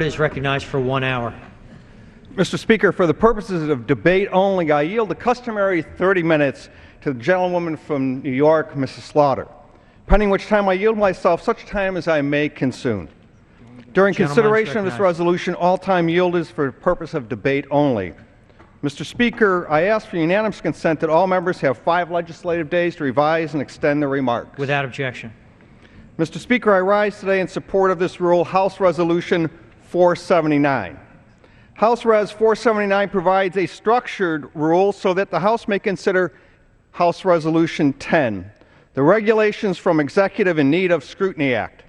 Is recognized for 1 hour. Mr. Speaker, for the purposes of debate only, I yield the customary 30 minutes to the gentlewoman from New York, Mrs. Slaughter, pending which time I yield myself such time as I may consume. During consideration of this resolution, all time yielded is for the purpose of debate only. Mr. Speaker, I ask for unanimous consent that all members have 5 legislative days to revise and extend their remarks. Without objection. Mr. Speaker, I rise today in support of this rule, House Resolution 479. House Res 479 provides a structured rule so that the House may consider House Resolution 10, the Regulations from Executive in Need of Scrutiny Act.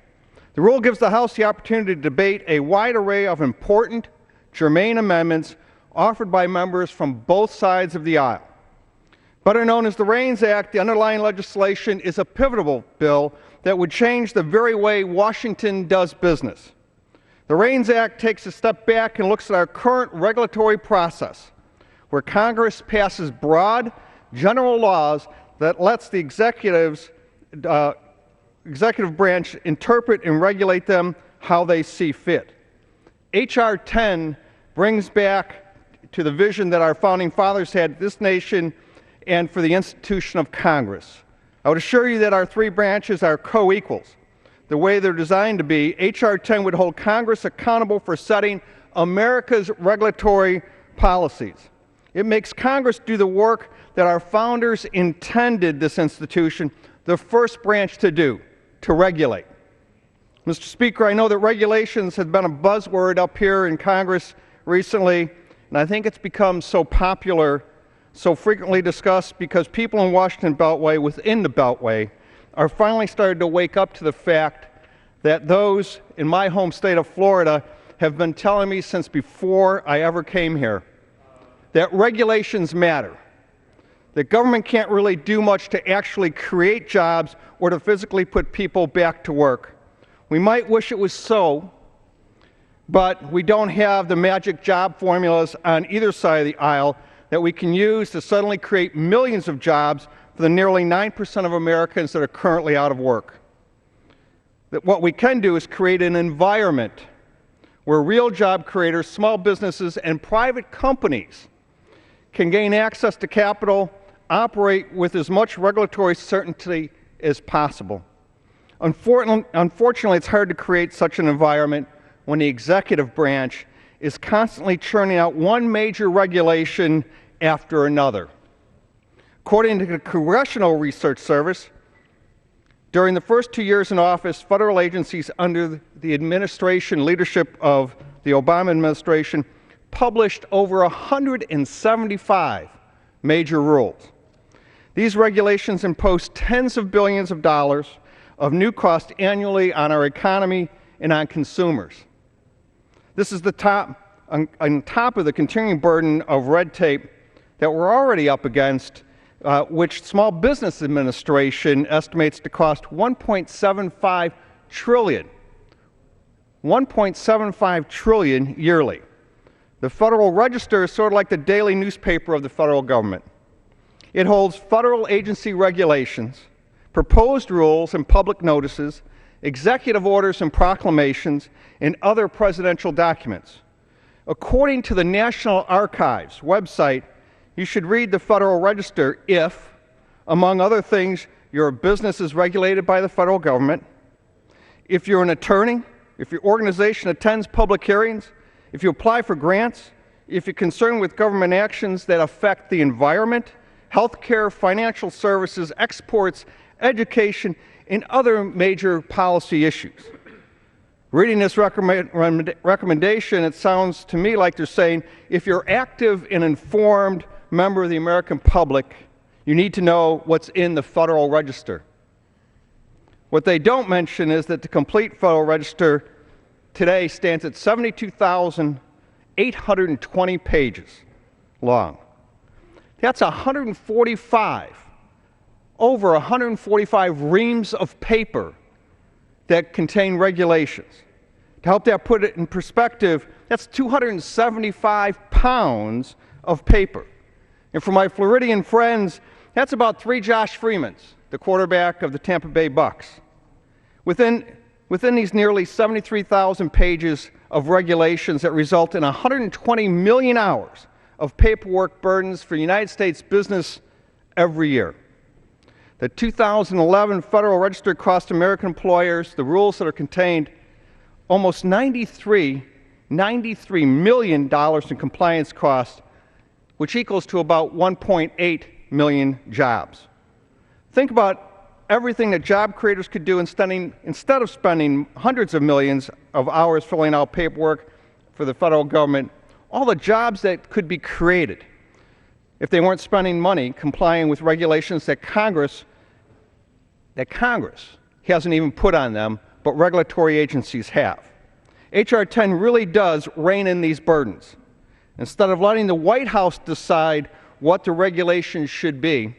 The rule gives the House the opportunity to debate a wide array of important, germane amendments offered by members from both sides of the aisle. Better known as the REINS Act, the underlying legislation is a pivotal bill that would change the very way Washington does business. The REINS Act takes a step back and looks at our current regulatory process, where Congress passes broad, general laws that lets the executive branch interpret and regulate them how they see fit. H.R. 10 brings back to the vision that our founding fathers had this nation and for the institution of Congress. I would assure you that our 3 branches are co-equals. The way they're designed to be, H.R. 10 would hold Congress accountable for setting America's regulatory policies. It makes Congress do the work that our founders intended this institution, the first branch, to do, to regulate. Mr. Speaker, I know that regulations have been a buzzword up here in Congress recently, and I think it's become so popular, so frequently discussed, because people in Washington Beltway, within the Beltway, are finally starting to wake up to the fact that those in my home state of Florida have been telling me since before I ever came here that regulations matter, that government can't really do much to actually create jobs or to physically put people back to work. We might wish it was so, but we don't have the magic job formulas on either side of the aisle that we can use to suddenly create millions of jobs for the nearly 9% of Americans that are currently out of work. That what we can do is create an environment where real job creators, small businesses, and private companies can gain access to capital, operate with as much regulatory certainty as possible. Unfortunately, it's hard to create such an environment when the executive branch is constantly churning out one major regulation after another. According to the Congressional Research Service, during the first 2 years in office, federal agencies under the leadership of the Obama administration published over 175 major rules. These regulations impose tens of billions of dollars of new cost annually on our economy and on consumers. This is on top of the continuing burden of red tape that we're already up against, which Small Business Administration estimates to cost $1.75 trillion yearly. The Federal Register is sort of like the daily newspaper of the federal government. It holds federal agency regulations, proposed rules and public notices, executive orders and proclamations, and other presidential documents. According to the National Archives website, you should read the Federal Register if, among other things, your business is regulated by the federal government, if you're an attorney, if your organization attends public hearings, if you apply for grants, if you're concerned with government actions that affect the environment, health care, financial services, exports, education, and other major policy issues. Reading this recommendation, it sounds to me like they're saying, if you're active and informed member of the American public, you need to know what's in the Federal Register. What they don't mention is that the complete Federal Register today stands at 72,820 pages long. That's over 145 reams of paper that contain regulations. To help that put it in perspective, that's 275 pounds of paper. And for my Floridian friends, that's about 3 Josh Freemans, the quarterback of the Tampa Bay Bucks. Within these nearly 73,000 pages of regulations that result in 120 million hours of paperwork burdens for United States business every year. The 2011 Federal Register cost American employers, the rules that are contained, almost $93 million in compliance costs, which equals to about 1.8 million jobs. Think about everything that job creators could do instead of spending hundreds of millions of hours filling out paperwork for the federal government, all the jobs that could be created if they weren't spending money complying with regulations that Congress hasn't even put on them, but regulatory agencies have. H.R. 10 really does rein in these burdens. Instead of letting the White House decide what the regulations should be,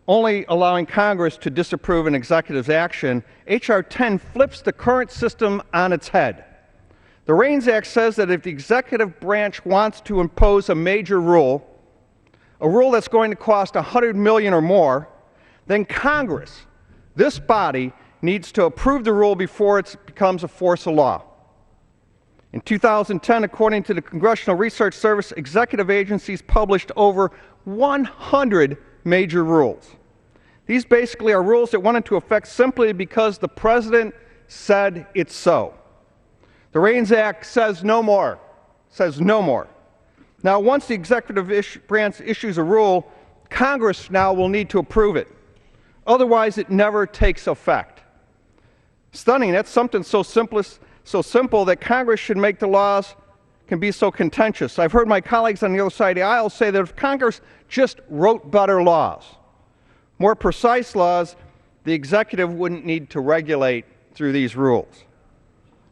only allowing Congress to disapprove an executive's action, H.R. 10 flips the current system on its head. The REINS Act says that if the executive branch wants to impose a major rule, a rule that's going to cost $100 million or more, then Congress, this body, needs to approve the rule before it becomes a force of law. In 2010, according to the Congressional Research Service, executive agencies published over 100 major rules. These basically are rules that went into effect simply because the President said it's so. The REINS Act says no more, Now, once the executive branch issues a rule, Congress now will need to approve it. Otherwise, it never takes effect. Stunning, that's something so simple that Congress should make the laws can be so contentious. I've heard my colleagues on the other side of the aisle say that if Congress just wrote better laws, more precise laws, the executive wouldn't need to regulate through these rules.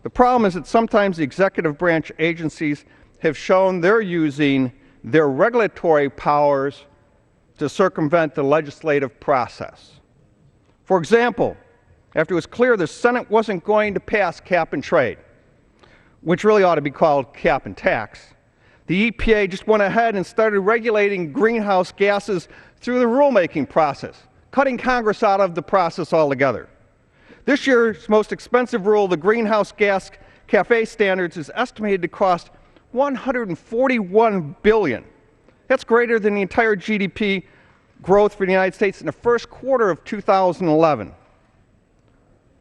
The problem is that sometimes the executive branch agencies have shown they're using their regulatory powers to circumvent the legislative process. For example, after it was clear the Senate wasn't going to pass cap and trade, which really ought to be called cap and tax, the EPA just went ahead and started regulating greenhouse gases through the rulemaking process, cutting Congress out of the process altogether. This year's most expensive rule, the greenhouse gas CAFE standards, is estimated to cost $141 billion. That's greater than the entire GDP growth for the United States in the first quarter of 2011.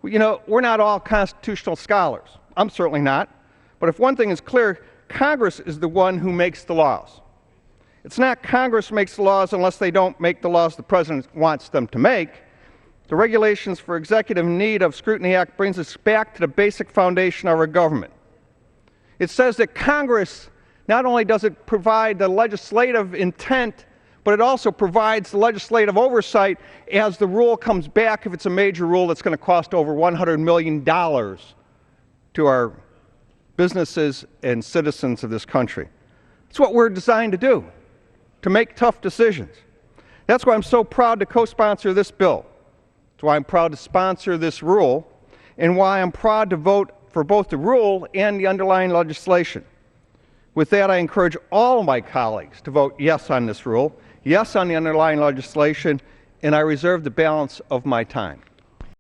You know, we're not all constitutional scholars. I'm certainly not. But if one thing is clear, Congress is the one who makes the laws. It's not Congress makes the laws unless they don't make the laws the President wants them to make. The Regulations for Executive Need of Scrutiny Act brings us back to the basic foundation of our government. It says that Congress, not only does it provide the legislative intent, but it also provides the legislative oversight as the rule comes back, if it's a major rule that's going to cost over $100 million to our businesses and citizens of this country. It's what we're designed to do, to make tough decisions. That's why I'm so proud to co-sponsor this bill. That's why I'm proud to sponsor this rule, and why I'm proud to vote for both the rule and the underlying legislation. With that, I encourage all of my colleagues to vote yes on this rule, yes on the underlying legislation, and I reserve the balance of my time.